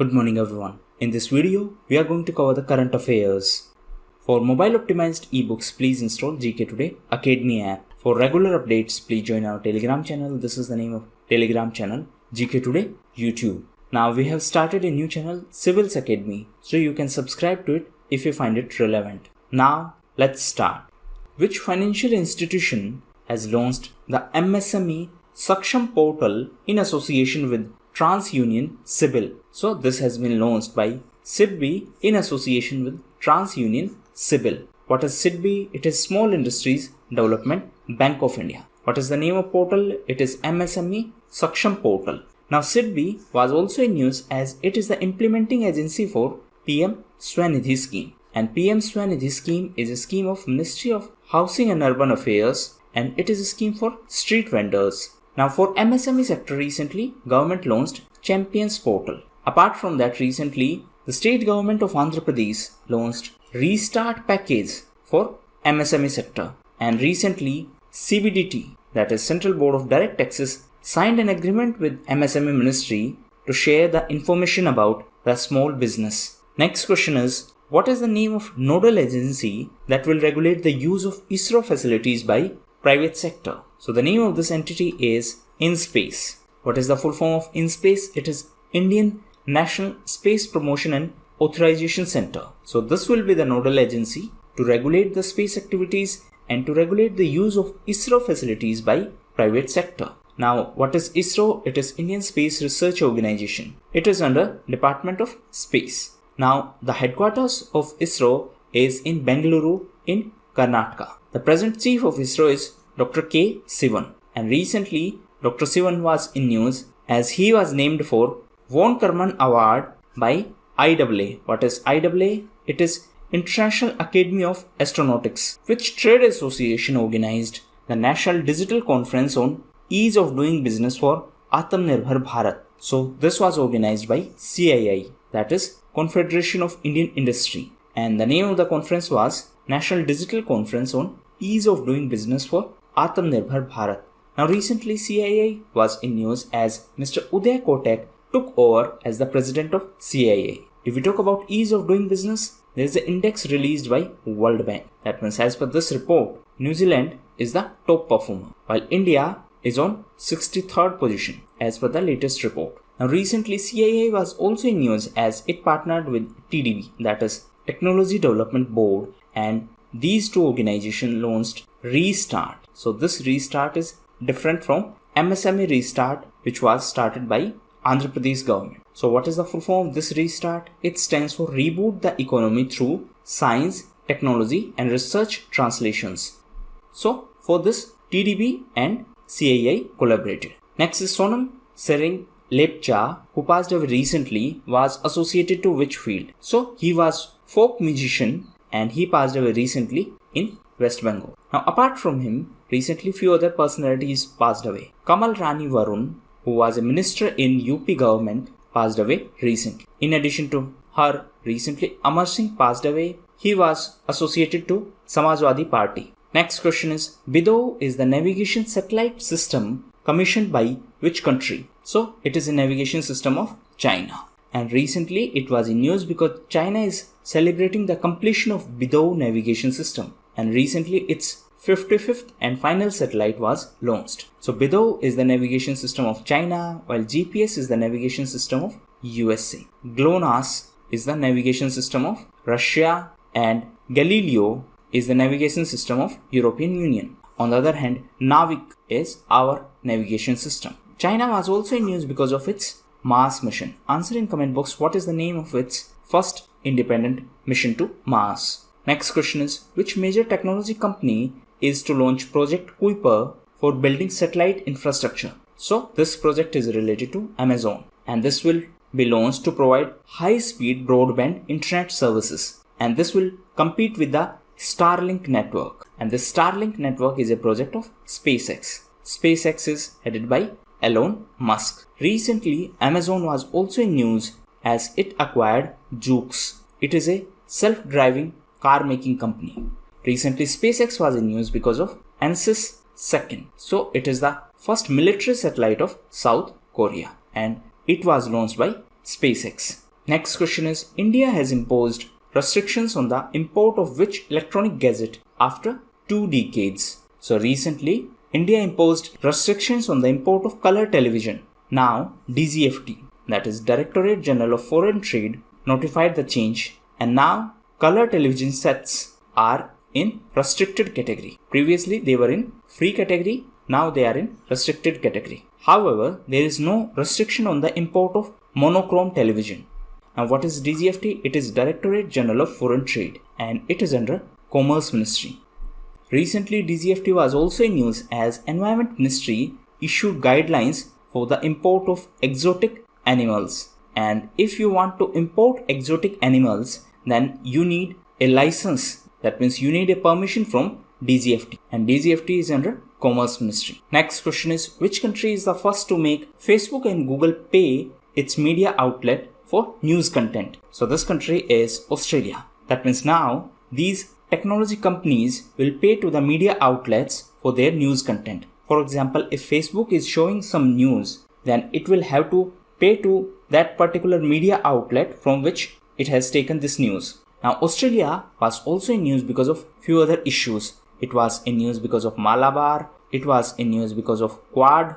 Good morning everyone. In this video, we are going to cover the current affairs. For mobile optimized ebooks, please install GK Today Academy app. For regular updates, please join our Telegram channel. This is the name of Telegram channel, GK Today YouTube. Now we have started a new channel, Civils Academy, so you can subscribe to it if you find it relevant. Now let's start. Which financial institution has launched the MSME Saksham portal in association with TransUnion CIBIL? So this has been launched by SIDBI in association with TransUnion CIBIL. What is SIDBI? It is Small Industries Development Bank of India. What is the name of portal? It is MSME Saksham portal. Now SIDBI was also in news as it is the implementing agency for PM Swanidhi scheme. And PM Swanidhi scheme is a scheme of Ministry of Housing and Urban Affairs, and it is a scheme for street vendors. Now for MSME sector, recently government launched Champions portal. Apart from that, recently the state government of Andhra Pradesh launched Restart package for MSME sector, and recently CBDT, that is Central Board of Direct Taxes, signed an agreement with MSME Ministry to share the information about the small business. Next question is, what is the name of nodal agency that will regulate the use of ISRO facilities by private sector? So the name of this entity is IN-SPACe. What is the full form of IN-SPACe? It is Indian National Space Promotion and Authorization Center. So this will be the nodal agency to regulate the space activities and to regulate the use of ISRO facilities by private sector. Now what is ISRO? It is Indian Space Research Organization. It is under Department of Space. Now the headquarters of ISRO is in Bengaluru in Karnataka. The present chief of ISRO is Dr. K. Sivan, and recently Dr. Sivan was in news as he was named for Von Karman Award by IAA. What is IAA? It is International Academy of Astronautics, which trade association organized the National Digital Conference on Ease of Doing Business for Atmanirbhar Bharat. So this was organized by CII, that is Confederation of Indian Industry, and the name of the conference was National Digital Conference on Ease of Doing Business for Atmanirbhar Bharat. Now recently CII was in news as Mr. Uday Kotak took over as the president of CII. If we talk about ease of doing business, there is an index released by World Bank. That means as per this report, New Zealand is the top performer, while India is on 63rd position as per the latest report. Now recently CII was also in news as it partnered with TDB, that is Technology Development Board, and these two organizations launched Restart. So this Restart is different from MSME Restart, which was started by Andhra Pradesh government. So what is the full form of this Restart? It stands for Reboot the Economy Through Science, Technology and Research Translations. So for this TDB and CII collaborated. Next is Sonam Sering Lepcha, who passed away recently, was associated to which field? So he was folk musician and he passed away recently in West Bengal. Now apart from him, recently few other personalities passed away. Kamal Rani Varun, who was a minister in UP government, passed away recently. In addition to her, recently Amar Singh passed away. He was associated to Samajwadi Party. Next question is, BIDO is the navigation satellite system commissioned by which country? So it is a navigation system of China. And recently it was in news because China is celebrating the completion of BIDO navigation system. And recently its 55th and final satellite was launched. So BIDO is the navigation system of China, while GPS is the navigation system of USA. GLONASS is the navigation system of Russia, and Galileo is the navigation system of European Union. On the other hand, NAVIC is our navigation system. China was also in news because of its Mars mission. Answer in comment box what is the name of its first independent mission to Mars. Next question is, which major technology company is to launch Project Kuiper for building satellite infrastructure? So this project is related to Amazon, and this will be launched to provide high-speed broadband internet services, and this will compete with the Starlink network, and this Starlink network is a project of SpaceX. SpaceX is headed by Elon Musk. Recently Amazon was also in news as it acquired Zoox. It is a self-driving car making company. Recently SpaceX was in news because of Ansys 2nd. So it is the first military satellite of South Korea, and it was launched by SpaceX. Next question is, India has imposed restrictions on the import of which electronic gadget after 2 decades? So recently, India imposed restrictions on the import of color television. Now, DGFT, that is Directorate General of Foreign Trade, notified the change, and now color television sets are in restricted category. Previously, they were in free category. Now they are in restricted category. However, there is no restriction on the import of monochrome television. Now, what is DGFT? It is Directorate General of Foreign Trade and it is under Commerce Ministry. Recently, DGFT was also in news as Environment Ministry issued guidelines for the import of exotic animals. And if you want to import exotic animals, then you need a license. That means you need a permission from DGFT. And DGFT is under Commerce Ministry. Next question is, which country is the first to make Facebook and Google pay its media outlet for news content? So this country is Australia. That means now these technology companies will pay to the media outlets for their news content. For example, if Facebook is showing some news, then it will have to pay to that particular media outlet from which it has taken this news. Now, Australia was also in news because of few other issues. It was in news because of Malabar. It was in news because of Quad.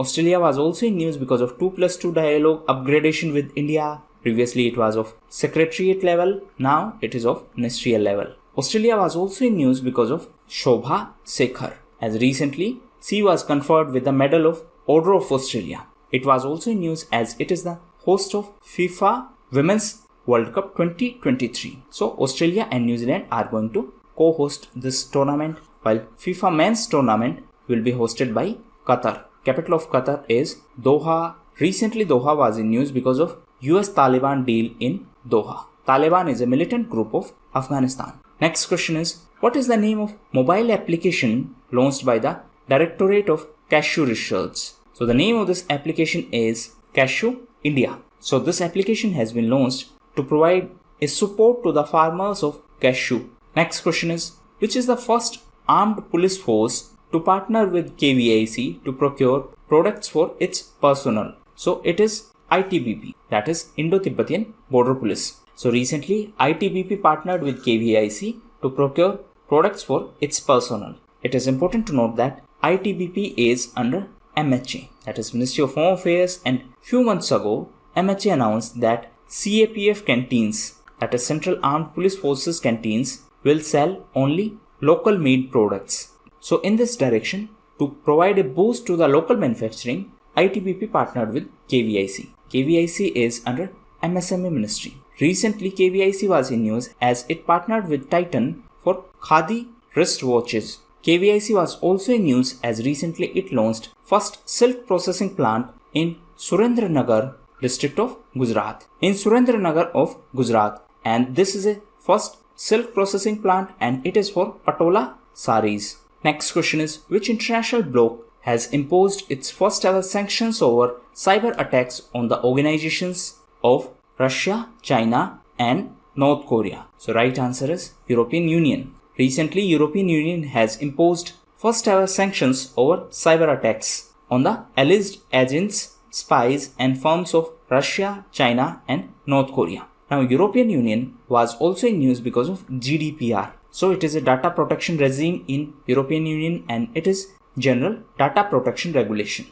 Australia was also in news because of 2+2 dialogue upgradation with India. Previously, it was of secretariat level. Now, it is of ministerial level. Australia was also in news because of Shobha Sekhar, as recently she was conferred with the Medal of Order of Australia. It was also in news as it is the host of FIFA Women's World Cup 2023. So Australia and New Zealand are going to co-host this tournament, while FIFA Men's Tournament will be hosted by Qatar. Capital of Qatar is Doha. Recently, Doha was in news because of US-Taliban deal in Doha. Taliban is a militant group of Afghanistan. Next question is, what is the name of mobile application launched by the Directorate of Cashew Research? So the name of this application is Cashew India. So this application has been launched to provide a support to the farmers of cashew. Next question is, which is the first armed police force to partner with KVIC to procure products for its personnel? So it is ITBP, that is Indo-Tibetan Border Police. So recently, ITBP partnered with KVIC to procure products for its personnel. It is important to note that ITBP is under MHA, that is Ministry of Home Affairs, and few months ago, MHA announced that CAPF canteens, that is Central Armed Police Forces canteens, will sell only local made products. So in this direction, to provide a boost to the local manufacturing, ITBP partnered with KVIC. KVIC is under MSME Ministry. Recently, KVIC was in news as it partnered with Titan for Khadi wristwatches. KVIC was also in news as recently it launched first silk processing plant in Surendranagar district of Gujarat. In Surendranagar of Gujarat, and this is a first silk processing plant and it is for Patola saris. Next question is, which international bloc has imposed its first ever sanctions over cyber attacks on the organizations of Russia, China and North Korea? So right answer is European Union. Recently, European Union has imposed first ever sanctions over cyber attacks on the alleged agents, spies and firms of Russia, China and North Korea. Now, European Union was also in news because of GDPR. So it is a data protection regime in European Union and it is General Data Protection Regulation.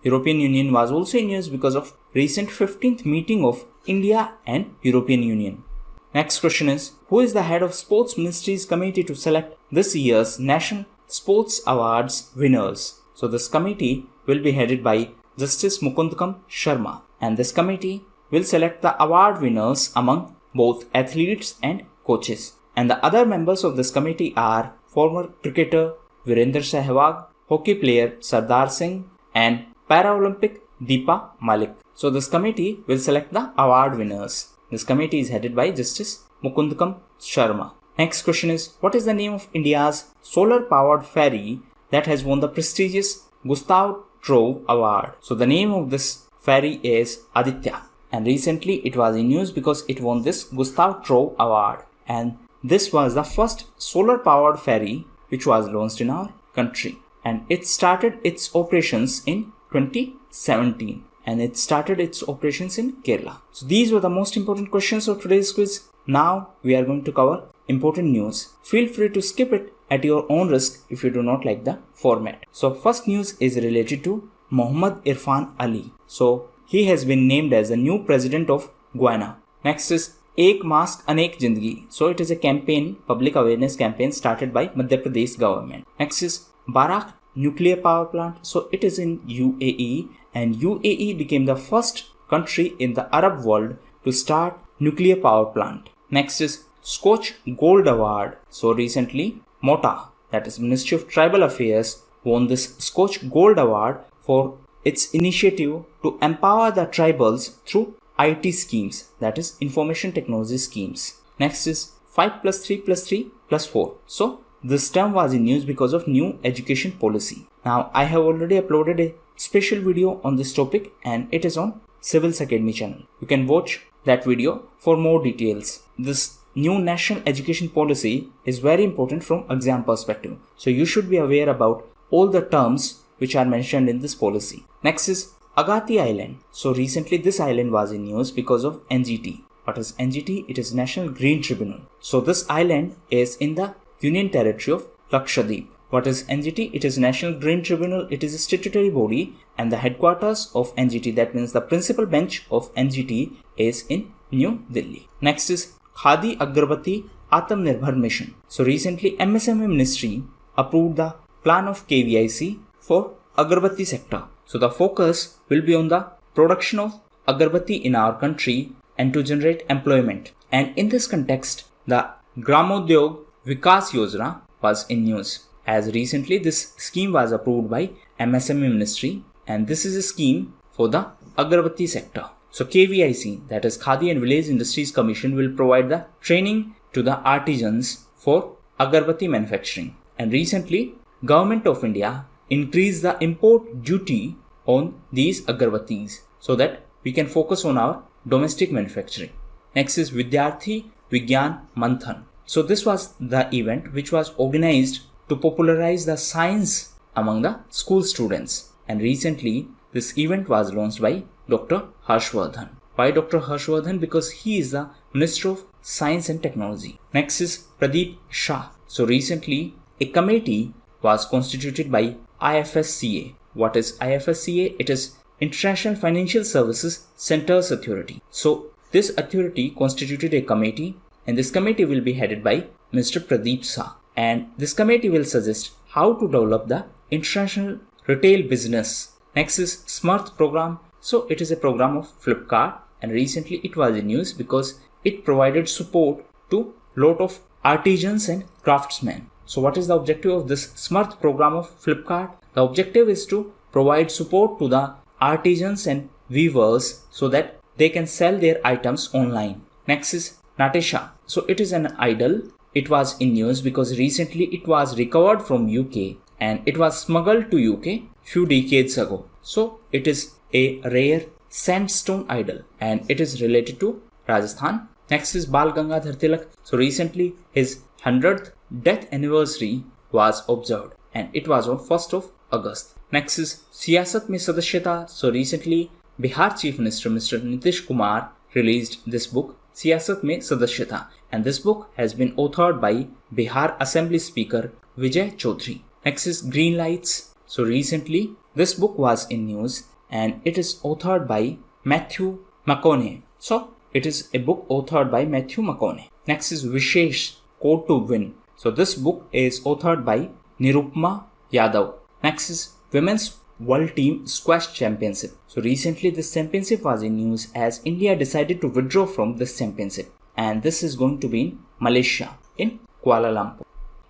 European Union was also in news because of recent 15th meeting of India and European Union. Next question is, who is the head of Sports Ministry's committee to select this year's National Sports Awards winners? So this committee will be headed by Justice Mukundkam Sharma, and this committee will select the award winners among both athletes and coaches. And the other members of this committee are former cricketer Virender Sehwag, hockey player Sardar Singh and Paralympic Deepa Malik. So this committee will select the award winners. This committee is headed by Justice Mukundkam Sharma. Next question is, what is the name of India's solar-powered ferry that has won the prestigious Gustav Trove Award? So the name of this ferry is Aditya. And recently it was in news because it won this Gustav Trove Award. And this was the first solar-powered ferry which was launched in our country. And it started its operations in 2017. and it started its operations in Kerala. So these were the most important questions of today's quiz. Now we are going to cover important news. Feel free to skip it at your own risk if you do not like the format. So first news is related to Mohammad Irfan Ali. So he has been named as the new president of Guyana. Next is Ek Mask Anek Jindagi. So it is a campaign, public awareness campaign started by Madhya Pradesh government. Next is Barak nuclear power plant. So it is in UAE, and UAE became the first country in the Arab world to start nuclear power plant. Next is Scotch Gold Award. So recently MOTA, that is Ministry of Tribal Affairs, won this Scotch Gold Award for its initiative to empower the tribals through IT schemes, that is information technology schemes. Next is 5 plus 3 plus 3 plus 4. So this term was in news because of new education policy. Now I have already uploaded a special video on this topic and it is on Civils Academy channel. You can watch that video for more details. This new national education policy is very important from exam perspective. So you should be aware about all the terms which are mentioned in this policy. Next is Agatti Island. So recently this island was in news because of NGT. What is NGT? It is National Green Tribunal. So this island is in the Union Territory of Lakshadweep. What is NGT? It is National Green Tribunal. It is a statutory body and the headquarters of NGT, that means the principal bench of NGT, is in New Delhi. Next is Khadi Agarbatti Atmanirbhar Mission. So recently MSME Ministry approved the plan of KVIC for Agarbatti sector. So the focus will be on the production of Agarbatti in our country and to generate employment. And in this context, the Gramodyog Vikas Yojana was in news, as recently this scheme was approved by MSME Ministry, and this is a scheme for the Agarbatti sector. So KVIC, that is Khadi and Village Industries Commission, will provide the training to the artisans for Agarbatti manufacturing. And recently Government of India increase the import duty on these agarbattis so that we can focus on our domestic manufacturing. Next is Vidyarthi Vigyan Manthan. So this was the event which was organized to popularize the science among the school students. And recently this event was launched by Dr. Harshvardhan. Why Dr. Harshvardhan? Because he is the Minister of Science and Technology. Next is Pradeep Shah. So recently a committee was constituted by IFSCA. What is IFSCA? It is International Financial Services Centers Authority. So this authority constituted a committee, and this committee will be headed by Mr. Pradeep Shah. And this committee will suggest how to develop the international retail business. Next is Smarth program. So it is a program of Flipkart, and recently it was in news because it provided support to lot of artisans and craftsmen. So what is the objective of this Smarth program of Flipkart? The objective is to provide support to the artisans and weavers so that they can sell their items online. Next is Natasha. So it is an idol. It was in news because recently it was recovered from UK and it was smuggled to UK few decades ago. So it is a rare sandstone idol and it is related to Rajasthan. Next is Bal Gangadhar Tilak. So recently his 100th death anniversary was observed and it was on 1st of August. Next is Siyasat Mein Sadashyata. So recently Bihar Chief Minister Mr. Nitish Kumar released this book Siyasat Mein Sadashyata, and this book has been authored by Bihar Assembly Speaker Vijay Chaudhary. Next is Green Lights. So recently this book was in news and it is authored by Matthew McConaughey. So it is a book authored by Matthew McConaughey. Next is Vishesh Code to Win. So this book is authored by Nirupma Yadav. Next is Women's World Team Squash Championship. So recently this championship was in news as India decided to withdraw from this championship, and this is going to be in Malaysia in Kuala Lumpur.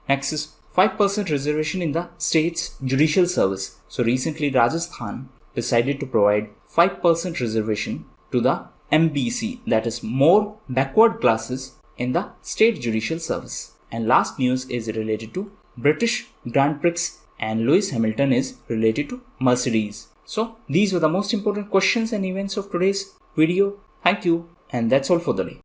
Next is 5% reservation in the state's judicial service. So recently Rajasthan decided to provide 5% reservation to the MBC, that is more backward classes in the state judicial service. And last news is related to British Grand Prix, and Lewis Hamilton is related to Mercedes. So these were the most important questions and events of today's video. Thank you, and that's all for the day.